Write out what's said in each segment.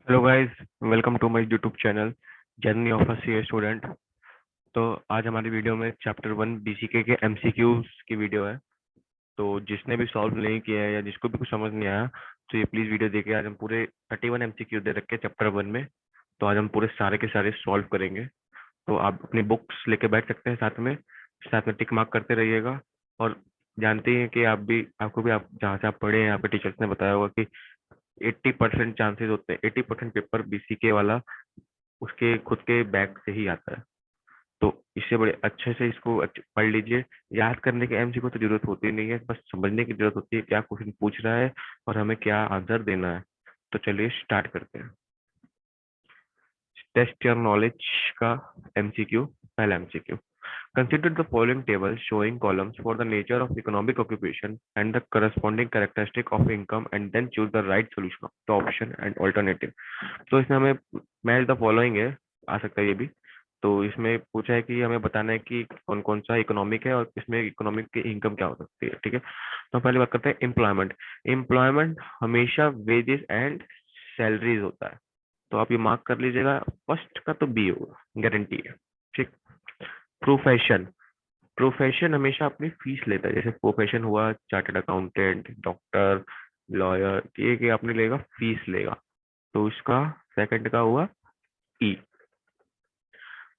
Hello guys, welcome to my YouTube channel journey of a CA student. तो आज हमारी video में chapter 1 BCK के एमसीक्यूज की वीडियो है। तो जिसने भी सॉल्व नहीं किया है या जिसको भी कुछ समझ नहीं आया तो ये प्लीज वीडियो देखिए। आज हम पूरे 31 एमसीक्यू दे रखे हैं चैप्टर 1 में। तो आज हम पूरे सारे के सारे सॉल्व करेंगे। तो आप अपनी बुक्स लेके बैठ सकते हैं, साथ में टिक मार्क करते रहिएगा। और जानते हैं कि आपको भी आप जहाँ से आप पढ़े हैं, यहाँ पे टीचर्स ने बताया होगा कि 80% चांसेस होते हैं, 80% पेपर बीसीके वाला उसके खुद के बैग से ही आता है। तो इससे बड़े अच्छे से इसको पढ़ लीजिए। याद करने के एमसीक्यू को तो जरूरत होती नहीं है, बस समझने की जरूरत होती है क्या क्वेश्चन पूछ रहा है और हमें क्या आंसर देना है। तो चलिए स्टार्ट करते हैं। टेस्ट योर नॉलेज का एमसीक्यू। पहला MCQ, consider the following table showing columns for the nature of economic occupation and the corresponding characteristic of income and then choose the right solution of the option and alternative। तो इसमें हमें match the following है, आ सकता है ये भी। तो इसमें पूछा है कि हमें बताना है कि कौन कौन सा इकोनॉमिक है और इसमें इकोनॉमिक की इनकम क्या हो सकती है। ठीक है, तो पहले बात करते हैं एम्प्लॉयमेंट। एम्प्लॉयमेंट हमेशा वेजेस एंड सैलरीज होता है। तो आप ये मार्क कर लीजिएगा, फर्स्ट का तो बी होगा, गारंटी है। ठीक। प्रोफेशन, प्रोफेशन हमेशा अपनी फीस लेता है। जैसे प्रोफेशन हुआ चार्टर्ड अकाउंटेंट, डॉक्टर, लॉयर, ये कि आपने लेगा फीस लेगा। तो इसका सेकंड का हुआ ई।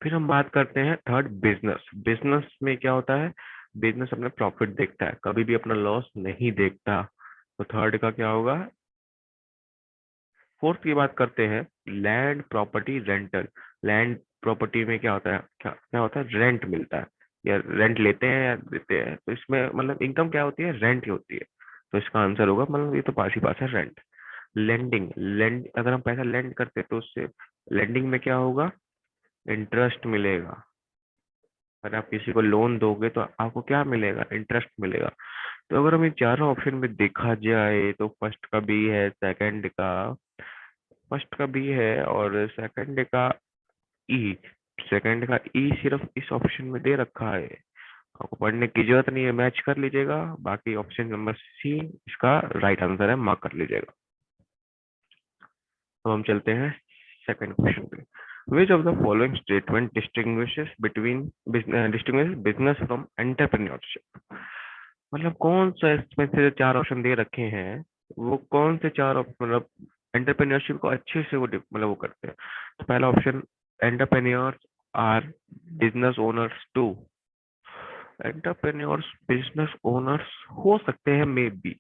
फिर हम बात करते हैं थर्ड, बिजनेस। बिजनेस में क्या होता है, बिजनेस अपना प्रॉफिट देखता है, कभी भी अपना लॉस नहीं देखता। तो थर्ड का क्या होगा, फोर्थ की बात करते हैं land property rental. Land property में क्या होता है, क्या क्या होता है, रेंट मिलता है या रेंट लेते हैं या देते हैं। तो इसमें मतलब इनकम क्या होती है, रेंट ही होती है। तो इसका आंसर होगा, मतलब ये तो पास ही पास है, रेंट। लेंडिंग, लेंड अगर हम पैसा लेंड करते हैं तो उससे लेंडिंग में क्या होगा, इंटरेस्ट मिलेगा। अगर आप किसी को लोन दोगे तो आपको क्या मिलेगा, इंटरेस्ट मिलेगा। तो अगर हम इन चारों ऑप्शन में देखा जाए तो फर्स्ट का बी है और सेकंड का ई सिर्फ इस ऑप्शन में दे रखा है। आपको पढ़ने की जरूरत नहीं है, मैच कर लीजिएगा। बाकी ऑप्शन नंबर सी इसका राइट आंसर है, मार्क कर लीजिएगा। तो हम चलते हैं सेकंड क्वेश्चन पे। विच of the following statement distinguishes business from entrepreneurship. मतलब कौन सा इसमें से जो चार ऑप्शन दे रखे हैं वो कौन से मतलब एंटरप्रेन्योरशिप को अच्छे से वो करते हैं। तो पहला option, entrepreneurs are business owners too. Entrepreneurs business owners हो सकते हैं, मे बी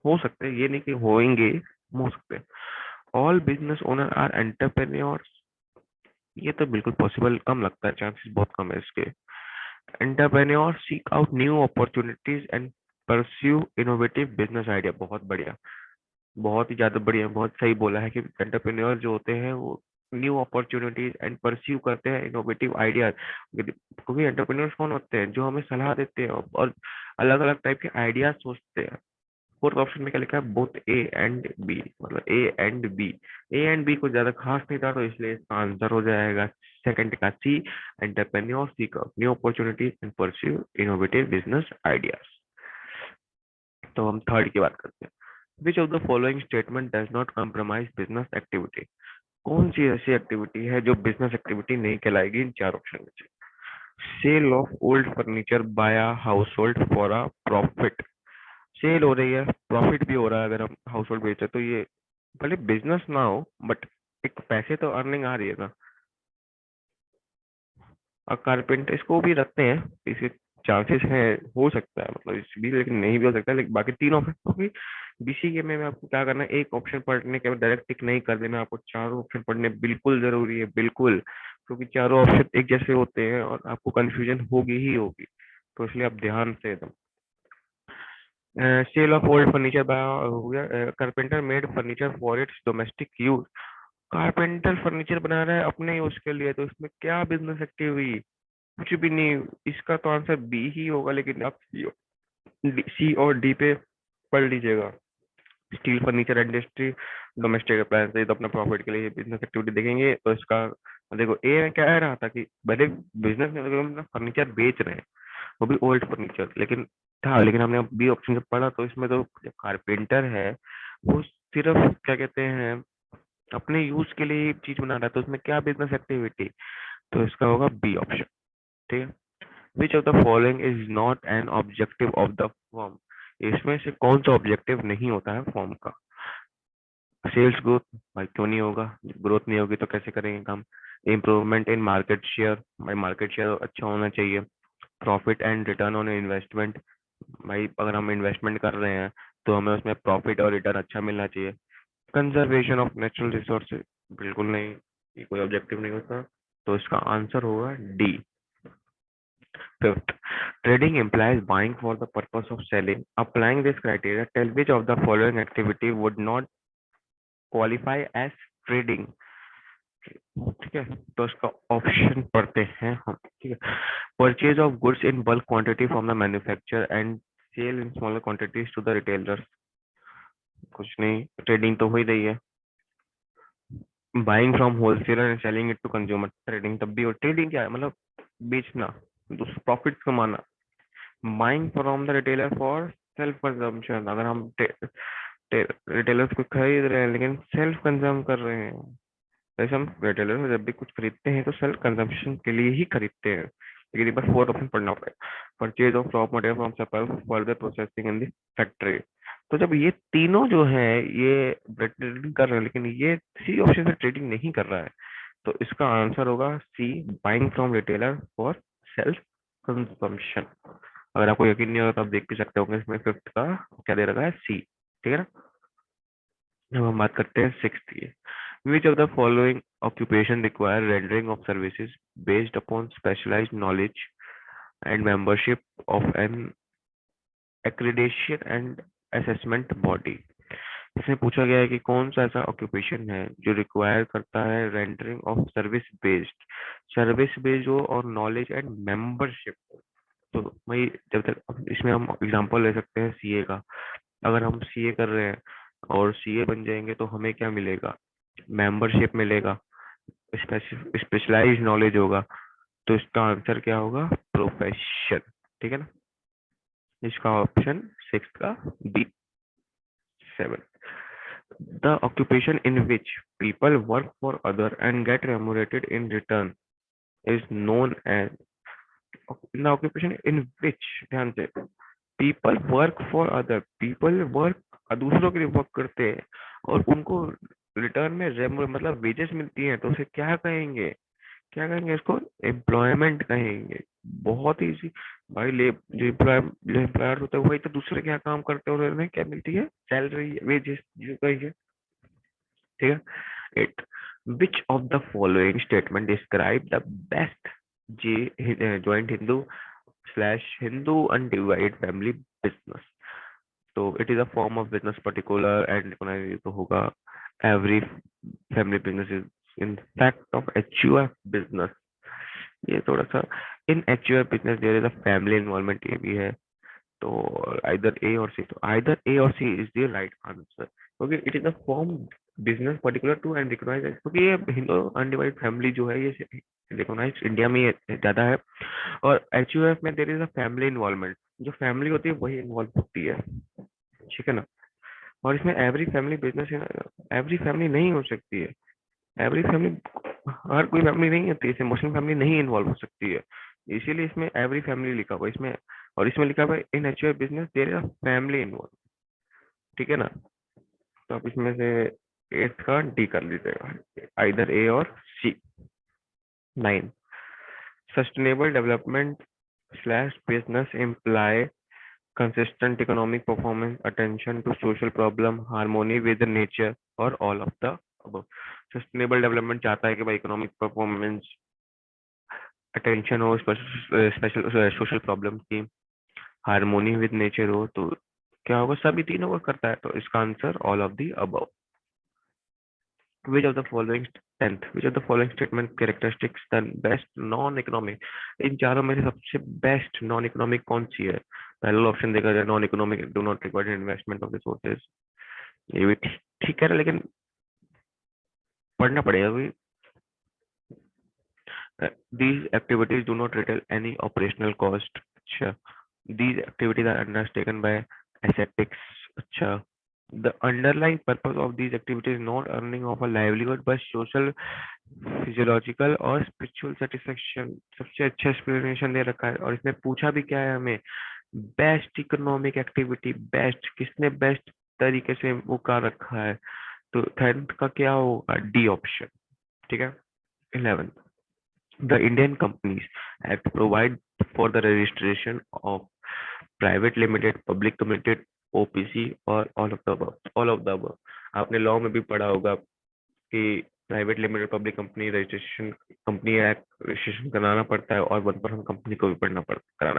हो सकते हैं, ये नहीं कि होंगे, हो सकते हैं। All business owner are entrepreneurs, ये तो बिल्कुल पॉसिबल कम लगता है, चांसेस बहुत कम है इसके। Entrepreneur seek out new opportunities and pursue innovative business idea. बहुत बढ़िया, बहुत ही ज्यादा बढ़िया, बहुत सही बोला है कि एंटरप्रेन्योर जो होते हैं वो न्यू अपॉर्चुनिटीज एंड परस्यू करते हैं इनोवेटिव आइडियाज। क्योंकि एंटरप्रेन्योर्स कौन होते हैं, जो हमें सलाह देते हैं और अलग अलग टाइप के आइडियाज सोचते हैं। फोर्थ ऑप्शन में क्या लिखा है, बोथ ए एंड बी, मतलब ए एंड बी कुछ ज्यादा खास नहीं था, तो इसलिए इसका आंसर हो जाएगा सेकंड का C, entrepreneur seek out new opportunities and pursue innovative business ideas. तो हम थर्ड की बात करते हैं। Which of the following statement does not compromise business activity. कौन सी ऐसी एक्टिविटी है जो बिजनेस एक्टिविटी नहीं कहलाएगी इन चार ऑप्शन में से। Sale of old furniture by a household for a profit. Sale हो रही है, प्रॉफिट भी हो रहा है, अगर हम हाउस होल्ड बेचते तो ये भले बिजनेस ना हो बट एक पैसे तो अर्निंग आ रही है ना। और कारपेंटर इसको भी रखते हैं, इसके चांसेस है, हो सकता है मतलब इस भी, लेकिन नहीं भी हो सकता है। लेकिन बाकी तीन ऑप्शन, क्योंकि बीसी के में आपको क्या करना है, एक ऑप्शन पढ़ने के बाद डायरेक्ट टिक नहीं कर देना, आपको चारों ऑप्शन पढ़ने बिल्कुल जरूरी है, बिल्कुल। क्योंकि चारों ऑप्शन एक जैसे होते हैं और आपको कंफ्यूजन होगी ही होगी। तो इसलिए आप ध्यान से एकदम। Sale of old furniture by हो गया, carpenter made furniture for its domestic use. Carpenter furniture बना रहा है अपने यूज के लिए, तो इसमें क्या बिजनेस एक्टिविटी, कुछ भी नहीं। इसका तो आंसर बी ही होगा, लेकिन आप सी और डी पे पढ़ लीजिएगा। Steel furniture industry, domestic appliance, ये तो अपना प्रॉफिट के लिए बिजनेस एक्टिविटी देखेंगे। तो इसका देखो, ए में क्या कह रहा था कि भले बिजनेस में फर्नीचर बेच रहे हैं, वो भी ओल्ड फर्नीचर, लेकिन था, लेकिन हमने बी ऑप्शन से पढ़ा तो इसमें तो कारपेंटर है वो सिर्फ क्या कहते हैं, अपने यूज के लिए चीज बना रहा है, तो उसमें क्या बिजनेस एक्टिविटी, तो इसका होगा बी ऑप्शन। ठीक है। Which of the following is not an objective of the form, इसमें से कौन सा ऑब्जेक्टिव नहीं होता है फॉर्म का। सेल्स ग्रोथ, भाई क्यों नहीं होगा, ग्रोथ नहीं होगी तो कैसे करेंगे काम। इम्प्रूवमेंट इन मार्केट शेयर, भाई मार्केट शेयर अच्छा होना चाहिए। Profit and return on investment, भाई अगर हम इन्वेस्टमेंट कर रहे हैं तो हमें उसमें प्रॉफिट और रिटर्न अच्छा मिलना चाहिए। कंजर्वेशन ऑफ नेचुरल रिसोर्सेज, बिल्कुल नहीं, ये कोई ऑब्जेक्टिव नहीं होता, तो इसका आंसर होगा D. Fifth, trading implies buying for the purpose of selling. Applying this criteria, tell which of the following activity would not qualify as trading। ठीक है, तो इसका ऑप्शन पढ़ते हैं हम। ठीक है। Purchase of goods in bulk quantity from the manufacture and sale in smaller quantities to the retailer, कुछ नहीं, ट्रेडिंग तो हो ही रही है। Buying from wholesaler and selling it to consumer, trading तब भी हो। ट्रेडिंग क्या है, मतलब बेचना, प्रॉफिट कमाना। Buying from the retailer for self consumption, अगर हम रिटेलर्स को खरीद रहे हैं लेकिन सेल्फ कंज्यूम कर रहे हैं, वैसे हम रिटेलर से जब भी कुछ खरीदते हैं तो सेल्फ कंजम्पशन के लिए ही खरीदते हैं, लेकिन एक बार फोर्थ ऑप्शन पढ़ना पड़ेगा। Purchase of raw material from supplier further processing in the factory, तो जब ये तीनों जो है ये ट्रेडिंग कर रहे हैं लेकिन ये सी ऑप्शन से ट्रेडिंग नहीं कर रहा है, तो इसका आंसर होगा C, buying from retailer for self consumption. अगर आपको यकीन नहीं होगा तो आप देख भी सकते होंगे इसमें फिफ्थ का क्या दे रखा है, सी। ठीक है ना। अब हम बात करते हैं सिक्स की। Which of the following occupation require rendering of services based upon specialised knowledge and membership of an accreditation and assessment body. इसमें पूछा गया है कि कौन सा ऐसा ऑक्यूपेशन है जो रिक्वायर करता है रेंडरिंग ऑफ सर्विस बेस्ड हो और नॉलेज एंड मेंबरशिप। तो भाई जब तक इसमें हम एग्जांपल ले सकते हैं सीए का, अगर हम सीए कर रहे हैं और सीए बन जाएंगे तो हमें क्या मिलेगा, मेंबरशिप मिलेगा, स्पेशलाइज्ड नॉलेज होगा, तो इसका आंसर क्या होगा, प्रोफेशन। ठीक है ना। इसका ऑप्शन सिक्स का B. Seven, the occupation in which people work for other and get remunerated in return is known as, in the occupation in which, ध्यान से, people work for other, people work, दूसरों के लिए work करते हैं और उनको रिटर्न में मतलब वेजेस मिलती हैं, तो उसे क्या कहेंगे, क्या कहेंगे, इसको एम्प्लॉयमेंट कहेंगे। बहुत ही इजी भाई, ले जो एम्प्लॉयर होता है वही तो दूसरे क्या काम करते हैं और उन्हें क्या मिलती है, सैलरी, वेजेस जो कहिए। ठीक है। Eight, which of the following statement describe the best joint Hindu slash Hindu undivided family business, तो it is a form of business particular and recognise, तो होगा every family business is in fact of HUF business. ये थोड़ा सा, in HUF business there is a family involvement, ये भी है, तो आइदर ए और सी, तो आइदर ए और C is the right answer, क्योंकि it is a form business particular to and recognise, क्योंकि ये हिंदू अनडिवाइडेड फैमिली जो है ये रिकॉग्नाइज इंडिया में ज्यादा है, और एचयूएफ में there is a family involvement, जो फैमिली होती है वही इन्वॉल्व होती है। ठीक है ना। और इसमें every family business, every family नहीं हो सकती है, एवरी फैमिली, हर कोई फैमिली नहीं होती है, इसमें मुस्लिम फैमिली नहीं इन्वॉल्व हो सकती है, इसीलिए इसमें एवरी फैमिली लिखा हुआ है इसमें, और इसमें लिखा हुआ है in HUF business there is a family involve. ठीक है ना। तो आप इसमें से एट का डी कर लीजिएगा, आइदर ए और C. Nine, sustainable development slash business imply consistent economic performance, attention to social problem, harmony with nature, और all of the above। Sustainable development चाहता है कि भाई इकोनॉमिक परफॉर्मेंस, अटेंशन हो स्पेशल सोशल प्रॉब्लम की, harmony with nature हो, तो क्या होगा, सभी तीनों वर्क करता है, तो इसका answer all of the above. Which of the following, tenth, which of the following statement characteristics the best non economic, इन चारों में से सबसे बेस्ट नॉन इकोनॉमिक कौन सी है। पहला ऑप्शन देखा जाए, non economic do not require investment of resources, ये भी ठीक है लेकिन पढ़ना पड़ेगा अभी। These activities do not retail any operational cost, अच्छा, these activities are undertaken by ascetics, अच्छा, The underlying purpose of these activities is not earning of a livelihood but social, physiological और स्पिरिचुअल सेटिस्फेक्शन। सबसे अच्छा explanation दे रखा है, और इसने पूछा भी क्या है हमें, बेस्ट इकोनॉमिक एक्टिविटी, बेस्ट किसने बेस्ट तरीके से वो कर रखा है, तो 10th का क्या होगा, डी ऑप्शन। ठीक है। 11th, the Indian companies have to provide for the registration of private limited, public limited, OPC और all of the above, all of the above। आपने लॉ में भी पढ़ा होगा कि private limited public company registration, company act registration कराना पड़ता है, और 1% कंपनी को भी कराना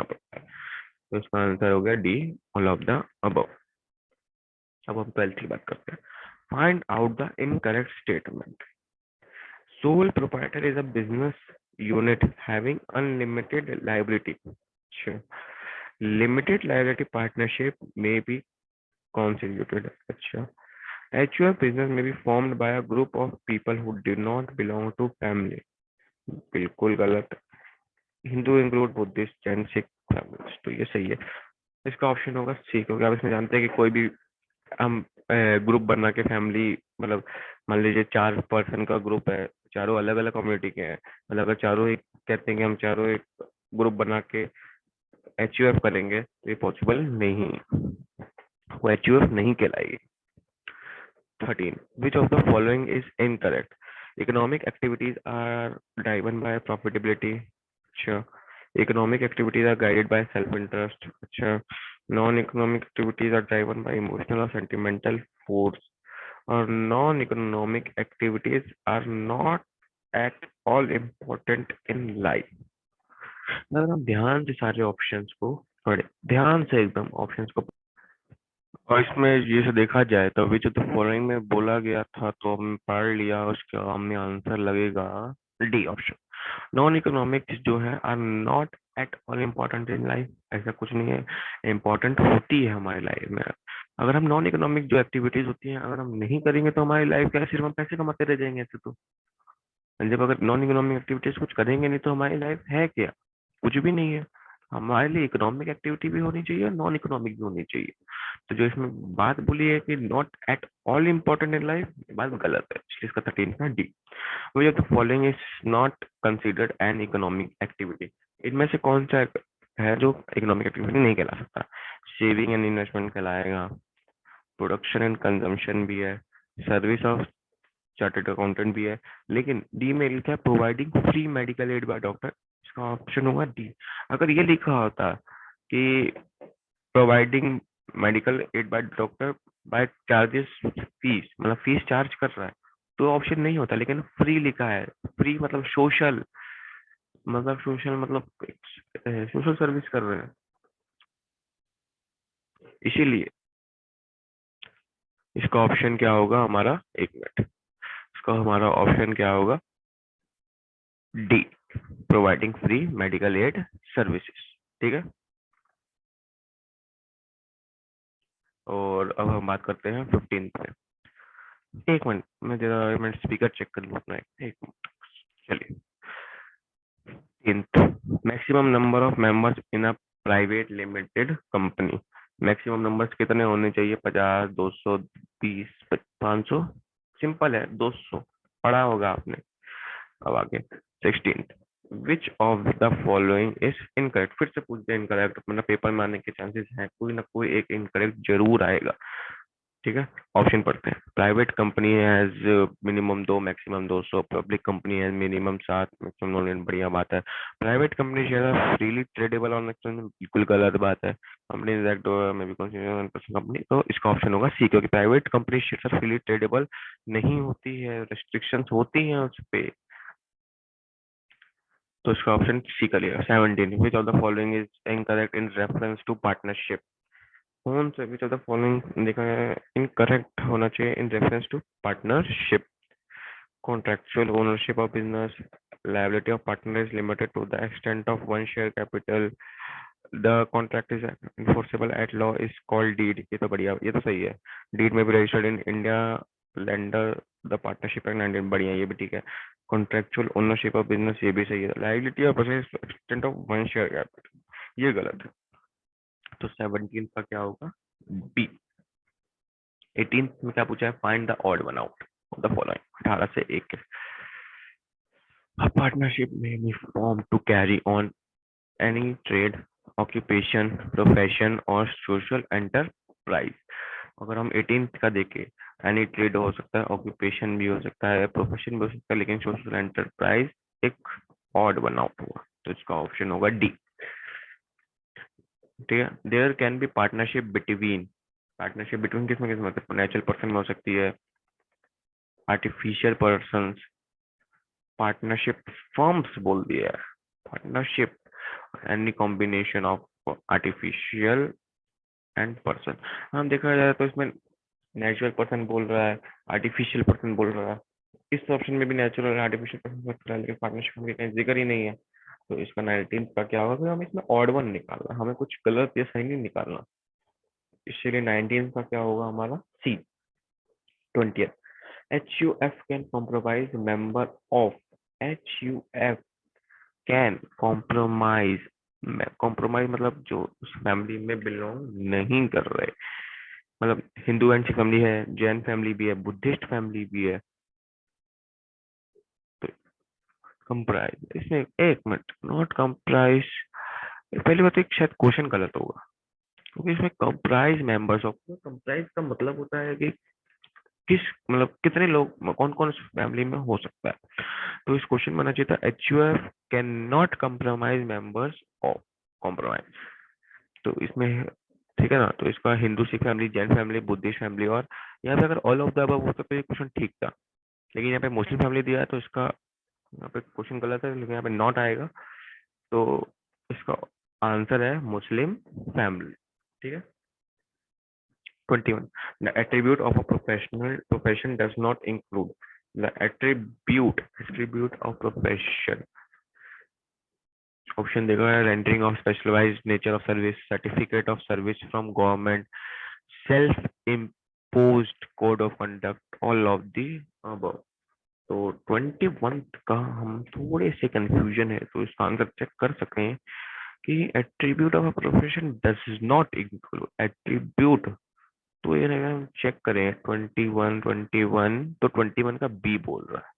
पड़ता है। तो इसका आंसर हो गया D, all of the above. अब हम 12th की बात करते हैं। Find out the incorrect statement. Sole proprietor is a business unit having unlimited liability. Sure. Limited liability partnership may be constituted. अच्छा। HUF business may be formed by a group of people who do not belong to family. बिल्कुल गलत। Hindu include Buddhist Jain Sikh families, तो ये सही है। इसका option होगा सी, क्योंकि आप इसमें जानते हैं कि कोई भी हम ग्रुप बना के फैमिली, मतलब मान लीजिए 4 पर्सन का ग्रुप है, चारों अलग अलग कम्युनिटी के हैं, मतलब अगर चारों एक कहते हैं कि हम चारों एक ग्रुप बना के HUF करेंगे तो ये पॉसिबल नहीं है, वो HUF नहीं कहलाएगी। 13, which of the following is incorrect? Economic activities are driven by profitability. Sure. Economic activities are guided by self-interest. Sure. Non-economic activities are driven by emotional or sentimental force. Or non-economic activities are not at all important in life। अगर हम ध्यान से सारे options को पढ़े, ध्यान से एकदम ऑप्शंस को, और इसमें ये से देखा जाए तो विच ऑफ द फॉलोइंग में बोला गया था, तो हमने पढ़ लिया, उसके हमें आंसर लगेगा डी ऑप्शन। नॉन इकोनॉमिक जो है are not at all important in life, ऐसा कुछ नहीं है, इम्पोर्टेंट होती है हमारी लाइफ में। अगर हम नॉन इकोनॉमिक जो एक्टिविटीज होती हैं अगर हम नहीं करेंगे तो हमारी लाइफ क्या है, सिर्फ हम पैसे कमाते रह जाएंगे ऐसे तो। जब अगर नॉन इकोनॉमिक एक्टिविटीज कुछ करेंगे नहीं तो हमारी लाइफ है क्या, कुछ भी नहीं है। हमारे लिए इकोनॉमिक एक्टिविटी भी होनी चाहिए और नॉन इकोनॉमिक भी होनी चाहिए। तो जो इसमें बात बोली है कि not at all important in life, बात गलत है, इसलिए इसका 13 का D. Which of the following is not considered an economic activity. इनमें से कौन सा है जो इकोनॉमिक एक्टिविटी नहीं कहला सकता? सेविंग एंड इन्वेस्टमेंट कहलाएगा, प्रोडक्शन एंड कंजम्पशन भी है, सर्विस ऑफ चार्टर्ड अकाउंटेंट भी है, लेकिन डी में लिखा है providing free medical aid by doctor, इसका ऑप्शन होगा डी। अगर ये लिखा होता कि providing medical aid by doctor by charges fees, मतलब फीस चार्ज कर रहा है, तो ऑप्शन नहीं होता, लेकिन फ्री लिखा है। फ्री मतलब सोशल, मतलब सोशल मतलब सोशल सर्विस कर रहे हैं, इसीलिए इसका ऑप्शन क्या होगा हमारा, एक मिनट, इसका हमारा ऑप्शन क्या होगा, D, providing free medical add services. ठीक है। और अब हम बात करते हैं 15 पे। एक मिनट, मैं जरा मैं स्पीकर चेक कर लूँ अपना, एक मिनट। चलिए। 15, maximum number of members in a private limited company. Maximum numbers कितने होने चाहिए, 50, 220, 500? सिंपल है, 200, पढ़ा होगा आपने। अब आगे 16, विच of the following is incorrect. फिर से पूछते हैं इनकरेक्ट, मतलब पेपर में आने के चांसेस हैं, कोई ना कोई एक इनकरेक्ट जरूर आएगा। ठीक है। ऑप्शन पढ़ते हैं। Private company has minimum 2, maximum 200। Public company has minimum 7, maximum 9। बढ़िया बात है। Private company share are freely tradable on exchange, बिल्कुल गलत बात है। कंपनी दैट में भी कंपनी, तो इसका ऑप्शन होगा सी, क्योंकि private company share freely tradable नहीं होती है, रेस्ट्रिक्शंस होती हैं उस पे, तो इसका ऑप्शन सी कर लिया। 17, which of the following is incorrect in reference to partnership. कौन से विच ऑफ द फॉलोइंग देखा है इनकरेक्ट होना चाहिए in reference to partnership? Contractual ownership of business, liability of partner is limited to the extent of one share capital, the contract is enforceable at law is called deed। ये तो बढ़िया, ये तो सही है। deed में भी registered in India, lender the partnership act 19, बढ़िया, ये भी ठीक है। contractual ownership of business, ये भी सही है। liability of business extent of one share capital, ये गलत है। तो 17 का क्या होगा, बी, 18th में क्या पूछा है, find the odd one out of the following. 18 से 1। A partnership may be formed to carry on any trade, occupation, profession or social enterprise। अगर हम 18th का देखें, एनी ट्रेड हो सकता है, ऑक्यूपेशन भी हो सकता है, प्रोफेशन भी हो सकता है, लेकिन सोशल एंटरप्राइज एक ऑड वन आउट हुआ, तो इसका ऑप्शन होगा डी। ठीक है। There can be partnership between, partnership between किसमें किसमें, मतलब नेचुरल पर्सन में हो सकती है, आर्टिफिशियल पर्सन, पार्टनरशिप फर्म्स बोल दिया है, partnership any combination of artificial and person. हम देखा जाए तो इसमें नेचुरल पर्सन बोल रहा है, आर्टिफिशियल पर्सन बोल रहा है, इस ऑप्शन में भी नेचुरल और आर्टिफिशियल पर्सन बोल रहा है, लेकिन पार्टनरशिप का कहीं जिक्र ही नहीं है। तो इसका 19 का क्या होगा, फिर हमें इसमें ऑड वन निकालना, हमें कुछ गलत या सही नहीं निकालना, इसलिए 19 का क्या होगा हमारा सी। 20th, HUF can compromise member of, HUF can compromise, compromise मतलब जो उस फैमिली में बिलोंग नहीं कर रहे, मतलब हिंदू एंड फैमिली है, जैन फैमिली भी है, बुद्धिस्ट फैमिली भी है, तो कंप्राइज इसमें, एक मिनट, नॉट कंप्राइज, पहली बात एक शायद क्वेश्चन गलत होगा, क्योंकि इसमें कंप्राइज मेंबर्स ऑफ, कंप्राइज का मतलब होता है कि किस, मतलब कितने लोग, कौन कौन उस फैमिली में हो सकता है। तो इस क्वेश्चन में आना चाहिए था HUF can not compromise members of, compromise, तो इसमें, ठीक है ना, तो इसका Hindu Sikh family, Jain family, Buddhist family, और यहाँ पे अगर ऑल ऑफ द अबव होता तो ये क्वेश्चन ठीक था, लेकिन यहाँ पे मुस्लिम फैमिली दिया है, तो इसका यहाँ पे क्वेश्चन गलत है, लेकिन यहाँ पे नॉट आएगा, तो इसका आंसर है मुस्लिम फैमिली। ठीक है। 21, the attribute of a professional profession does not include the attribute of profession। Option देखो, rendering of specialised nature of service, certificate of service from government, self imposed code of conduct, all of the above. तो 21 का हम थोड़े से confusion है, तो इसका answer check कर सकते हैं कि attribute of a profession does not include attribute, तो ये हम चेक करें 21 तो 21 का बी बोल रहा है,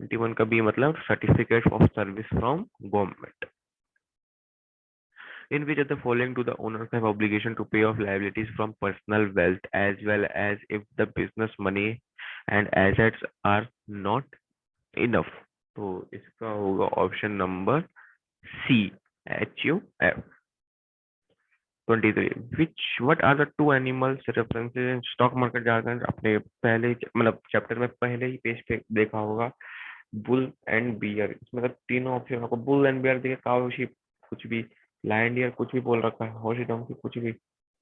21 का बी मतलब certificate of service from government. In which of the following do the owners have obligation to pay off liabilities from personal wealth as well as if the business money and assets are not enough? तो इसका होगा option number C, HUF। 23, what are the two animals references in stock market jargon? अपने पहले मतलब chapter में पहले ही page पे देखा होगा, बुल एंड बियर, इसमें मतलब तीनों ऑप्शन आपको बुल एंड बियर दिखे, काउ शीप कुछ भी, लायन डियर कुछ भी बोल रखा है, हॉर्स डोंकी कुछ भी,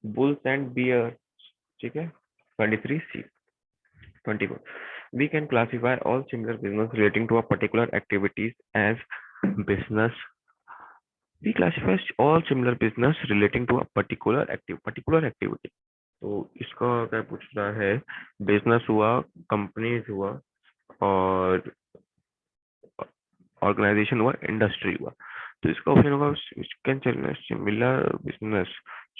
बुल्स एंड बियर। ठीक है। 23 सी। 24, we can classify all similar business relating to a particular activities as business, we classify all similar business relating to a particular activity। तो इसका क्या पूछ रहा है, बिजनेस हुआ, कंपनीज हुआ, और ऑर्गेनाइजेशन हुआ, इंडस्ट्री हुआ, तो इसका ऑप्शन होगा सिमिलर बिजनेस,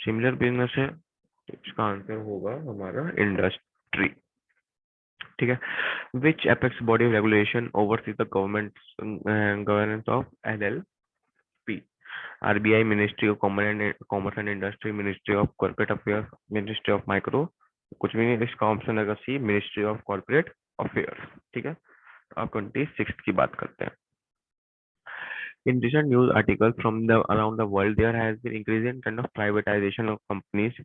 सिमिलर बिजनेस है, तो इसका आंसर होगा हमारा इंडस्ट्री। ठीक है। Which apex body of regulation overseas the government governance of LLP? RBI, ministry of commerce and industry, ministry of corporate affairs, ministry of micro, कुछ भी नहीं, इसका ऑप्शन है C, ministry of corporate affairs. ठीक है। अब 26 की बात करते हैं। In recent news articles from around the world, there has been increasing trend of privatization of companies.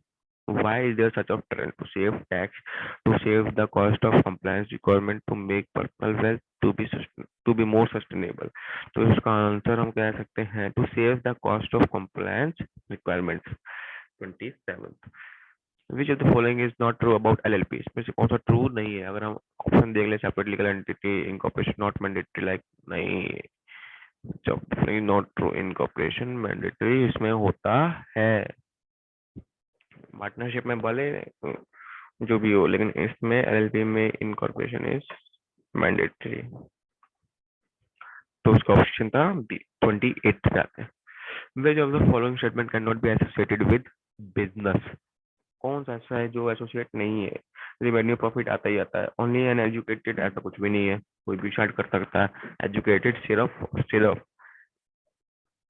Why is there such a trend? To save tax, to save the cost of compliance requirement, to make personal wealth to be more sustainable. तो इसका answer हम कह सकते हैं to save the cost of compliance requirements। 27th, which of the following is not true about LLP? इसमें से कौन सा ट्रू नहीं है? अगर हम ऑप्शन देख ले, separate legal entity, incorporation not mandatory, like नहीं, जब नॉट ट्रू, इनकॉर्पोरेशन मैंडेटरी इसमें होता है, पार्टनरशिप में भले जो भी हो, लेकिन इसमें LLP में इनकॉर्पोरेशन इज मैंडेटरी, तो उसका ऑप्शन था बी। 28 पे आते हैं। Which of the following statement can not be associated with business? कौन सा ऐसा है जो एसोसिएट नहीं है? रेवेन्यू प्रॉफिट आता ही आता है। ओनली एन एजुकेटेड ऐसा कुछ भी नहीं है, कोई भी स्टार्ट कर सकता है। एजुकेटेड सिर्फ सिर्फ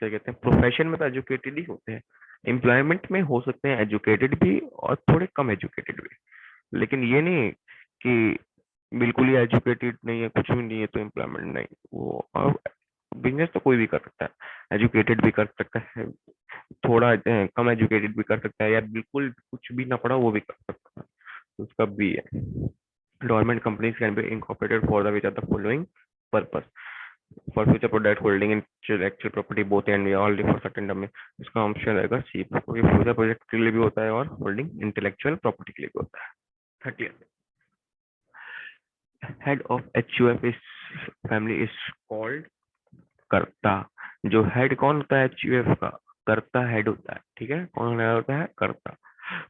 क्या कहते हैं, प्रोफेशन में तो एजुकेटेड ही होते हैं, एम्प्लॉयमेंट में हो सकते हैं एजुकेटेड भी और थोड़े कम एजुकेटेड भी, लेकिन ये नहीं कि बिल्कुल ही एजुकेटेड नहीं है, कुछ भी नहीं है तो एम्प्लॉयमेंट नहीं। वो बिजनेस तो कोई भी कर सकता है, एजुकेटेड भी कर सकता है, थोड़ा कम एजुकेटेड भी कर सकता है, या बिल्कुल कुछ भी ना पढ़ा वो भी कर सकता है, तो उसका भी है। Dormant companies can be incorporated for the which are the following purpose: for future product holding intellectual property both and all for certain term में इसका ऑप्शन रहेगा सी, क्योंकि फ्यूचर प्रोजेक्ट के लिए भी होता है और होल्डिंग इंटेलेक्चुअल प्रॉपर्टी के लिए भी होता है। 30 हेड ऑफ एचयूएफ इस फैमिली इज कॉल्ड कर्ता। जो हेड कौन होता है एचयूएफ का? कर्ता हेड होता है, ठीक है, कौन हेड होता है? कर्ता।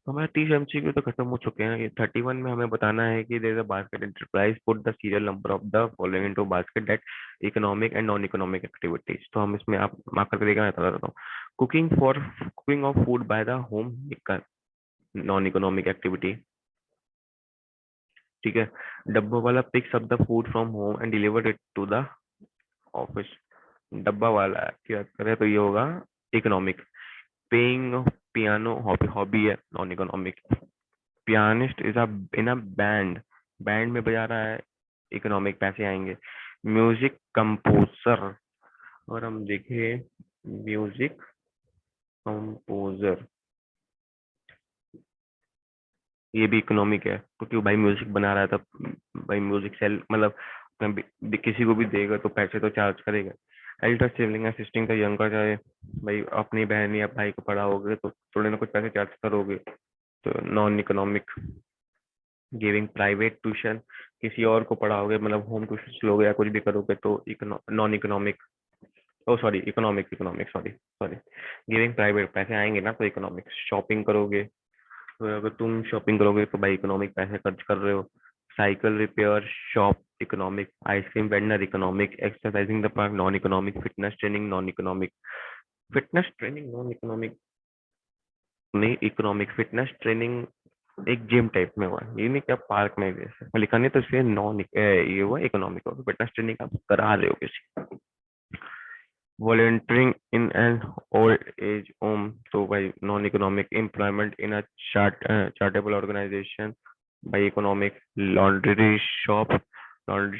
तो हमारे 30 एमसीक्यू तो खत्म हो चुके हैं। ये 31 में हमें बताना है कि there is a basket enterprise put the serial number of the following into basket that economic and non economic activities. तो हम इसमें आप मार्क करके देखना, बता देता हूँ। Cooking of food by the home maker, non economic activity, ठीक है। Dabbawala picks up the food from home and deliver it to the office. Dabbawala की बात करें तो ये होगा economic. Paying piano hobby hobby है, non economic. Pianist is a in a band, band में बजा रहा है, इकोनॉमिक, पैसे आएंगे। म्यूजिक कंपोजर, और हम देखें म्यूजिक कंपोजर, ये भी इकोनॉमिक है, क्योंकि भाई म्यूजिक बना रहा है तब भाई म्यूजिक सेल मतलब किसी को भी देगा तो पैसे तो चार्ज करेगा। Elder sibling assisting the younger, चाहे भाई अपनी बहन या भाई को पढ़ाओगे तो थोड़े ना कुछ पैसे चार्ज करोगे, तो non economic. Giving private tuition, किसी और को पढ़ाओगे मतलब होम ट्यूशन लोगे या कुछ भी करोगे तो non economic, oh sorry economic, economic sorry sorry. Giving private, पैसे आएंगे ना तो इकोनॉमिक। शॉपिंग करोगे तो अगर तुम शॉपिंग करोगे तो भाई इकोनॉमिक, पैसे खर्च कर रहे हो। Cycle repair shop economic. Ice cream vendor economic. Exercising the park non economic. Fitness training non economic. Fitness training non economic नहीं, इकोनॉमिक। फिटनेस ट्रेनिंग एक जिम टाइप में हुआ, ये नहीं कि आप पार्क में जैसे लिखा नहीं तो इसलिए नॉन ये हुआ इकोनॉमिक होगा। फिटनेस ट्रेनिंग आप करा रहे हो किसी। Volunteering in an old age home, तो भाई non economic. Employment in a charitable organisation, भाई इकोनॉमिक। लॉन्ड्री शॉप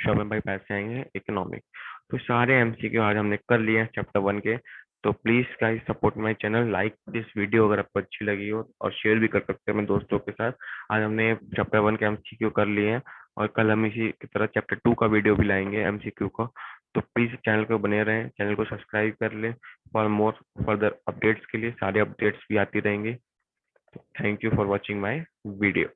में भाई पैसे आएंगे, इकोनॉमिक। तो सारे एमसीक्यू आज हमने कर लिए हैं चैप्टर 1 के। तो please guys support my channel, like this video अगर आपको अच्छी लगी हो, और शेयर भी कर सकते हैं अपने दोस्तों के साथ। आज हमने चैप्टर 1 के एमसीक्यू कर लिए हैं, और कल हम इसी की तरह चैप्टर 2 का वीडियो भी लाएंगे एमसीक्यू का। तो प्लीज चैनल को बने रहें, चैनल को सब्सक्राइब कर लें फॉर मोर फर्दर अपडेट्स के लिए, सारे अपडेट्स भी आती रहेंगे। Thank you for watching my video.